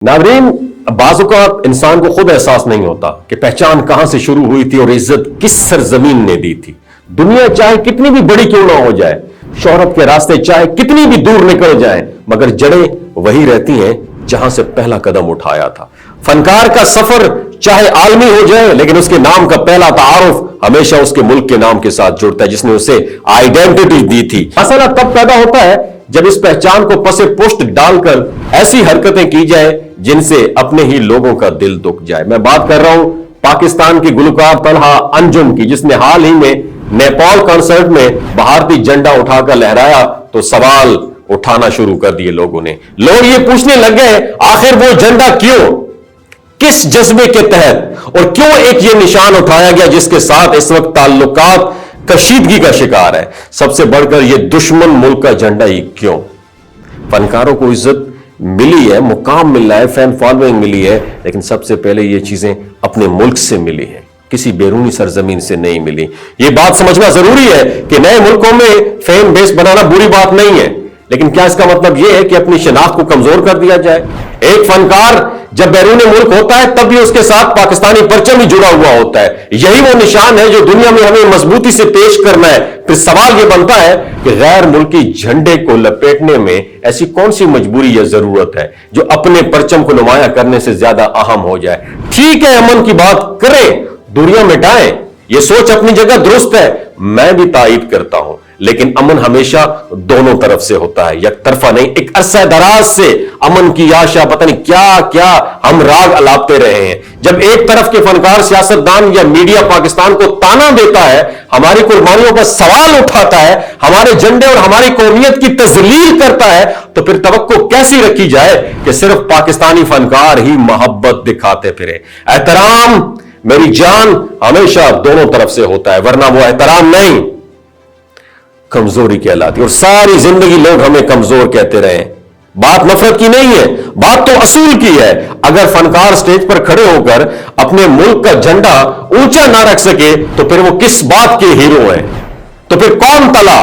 नाज़रीन, बाज़ औक़ात इंसान को खुद एहसास नहीं होता कि पहचान कहां से शुरू हुई थी और इज्जत किस सरजमीन ने दी थी। दुनिया चाहे कितनी भी बड़ी क्यों ना हो जाए, शोहरत के रास्ते चाहे कितनी भी दूर निकल जाएं, मगर जड़ें वही रहती हैं जहां से पहला कदम उठाया था। फनकार का सफर चाहे आलमी हो जाए, लेकिन उसके नाम का पहला तारुफ हमेशा उसके मुल्क के नाम के साथ जुड़ता है जिसने उसे आइडेंटिटी दी थी। मसला तब पैदा होता है जब इस पहचान को पसे पुष्ट डालकर ऐसी हरकतें की जाए जिनसे अपने ही लोगों का दिल दुख जाए। मैं बात कर रहा हूं पाकिस्तान की गुलकार तलहा अंजुम की, जिसने हाल ही में नेपाल कॉन्सर्ट में भारतीय झंडा उठाकर लहराया तो सवाल उठाना शुरू कर दिए लोगों ने। लोग ये पूछने लग गए आखिर वो झंडा क्यों, किस जज्बे के तहत और क्यों एक ये निशान उठाया गया जिसके साथ इस वक्त ताल्लुकात कशीदगी का शिकार है। सबसे बढ़कर ये दुश्मन मुल्क का झंडा ही क्यों। फनकारों को इज्जत मिली है, मुकाम मिला है, फैन फॉलोइंग मिली है, लेकिन सबसे पहले ये चीजें अपने मुल्क से मिली है, किसी बैरूनी सरजमीन से नहीं मिली। ये बात समझना जरूरी है कि नए मुल्कों में फैन बेस बनाना बुरी बात नहीं है, लेकिन क्या इसका मतलब यह है कि अपनी शनाख्त को कमजोर कर दिया जाए। एक फनकार जब बैरूनी मुल्क होता है तब भी उसके साथ पाकिस्तानी परचम ही जुड़ा हुआ होता है। यही वो निशान है जो दुनिया में हमें मजबूती से पेश करना है। फिर सवाल यह बनता है कि गैर मुल्की झंडे को लपेटने में ऐसी कौन सी मजबूरी या जरूरत है जो अपने परचम को नुमाया करने से ज्यादा अहम हो जाए। ठीक है, अमन की बात करें, दूरियां मिटाएं, यह सोच अपनी जगह दुरुस्त है, मैं भी तायीद करता हूं, लेकिन अमन हमेशा दोनों तरफ से होता है, एक तरफा नहीं। एक अरसा दराज से अमन की आशा पता नहीं क्या क्या हम राग अलापते रहे हैं। जब एक तरफ के फनकार, सियासतदान या मीडिया पाकिस्तान को ताना देता है, हमारी कुर्बानियों पर सवाल उठाता है, हमारे झंडे और हमारी कौमियत की तजलील करता है, तो फिर तवक्को कैसी रखी जाए कि सिर्फ पाकिस्तानी फनकार ही मोहब्बत दिखाते फिरे। एहतराम मेरी जान हमेशा दोनों तरफ से होता है, वरना वो एहतराम नहीं कमजोरी कहलाती। और सारी जिंदगी लोग हमें कमजोर कहते रहे। बात नफरत की नहीं है, बात तो असूल की है। अगर फनकार स्टेज पर खड़े होकर अपने मुल्क का झंडा ऊंचा ना रख सके तो फिर वो किस बात के हीरो हैं, तो फिर कौन तला।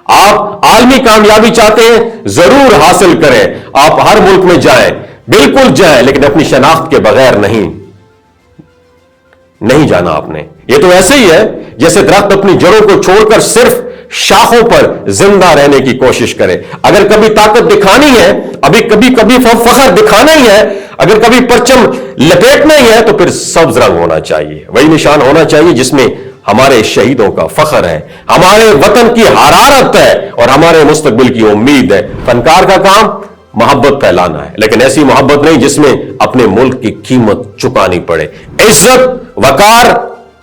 आप आलमी कामयाबी चाहते हैं, जरूर हासिल करें, आप हर मुल्क में जाएं, बिल्कुल जाएं, लेकिन अपनी शनाख्त के बगैर नहीं जाना आपने। ये तो ऐसे ही है जैसे दरख्त अपनी जड़ों को छोड़कर सिर्फ शाखों पर जिंदा रहने की कोशिश करे। अगर कभी ताकत दिखानी है, कभी फखर दिखाना ही है, अगर कभी परचम लपेटना ही है, तो फिर सब्ज रंग होना चाहिए। वही निशान होना चाहिए जिसमें हमारे शहीदों का फखर है, हमारे वतन की हरारत है और हमारे मुस्तकबिल की उम्मीद है। फनकार का काम मोहब्बत फैलाना है, लेकिन ऐसी मोहब्बत नहीं जिसमें अपने मुल्क की कीमत चुकानी पड़े। इज्जत, वकार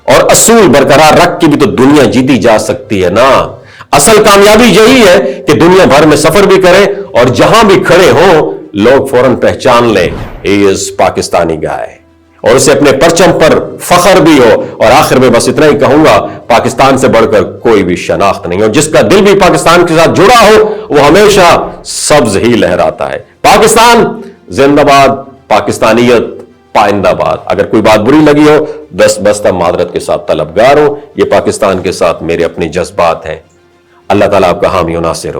और असूल बरकरार रख के भी तो दुनिया जीती जा सकती है ना। असल कामयाबी यही है कि दुनिया भर में सफर भी करें और जहां भी खड़े हों लोग फौरन पहचान लें ही इज पाकिस्तानी गाय, और उसे अपने परचम पर फखर भी हो। और आखिर में बस इतना ही कहूंगा, पाकिस्तान से बढ़कर कोई भी शनाख्त नहीं, और जिसका दिल भी पाकिस्तान के साथ जुड़ा हो वो हमेशा सब्ज ही लहराता है। पाकिस्तान जिंदाबाद, पाकिस्तानियत पाइंदाबाद। अगर कोई बात बुरी लगी हो दस बस्ता मादरत के साथ तलबगार हो। ये पाकिस्तान के साथ मेरे अपने जज्बात हैं। अल्लाह ताला आपका हामी और नासिर हो।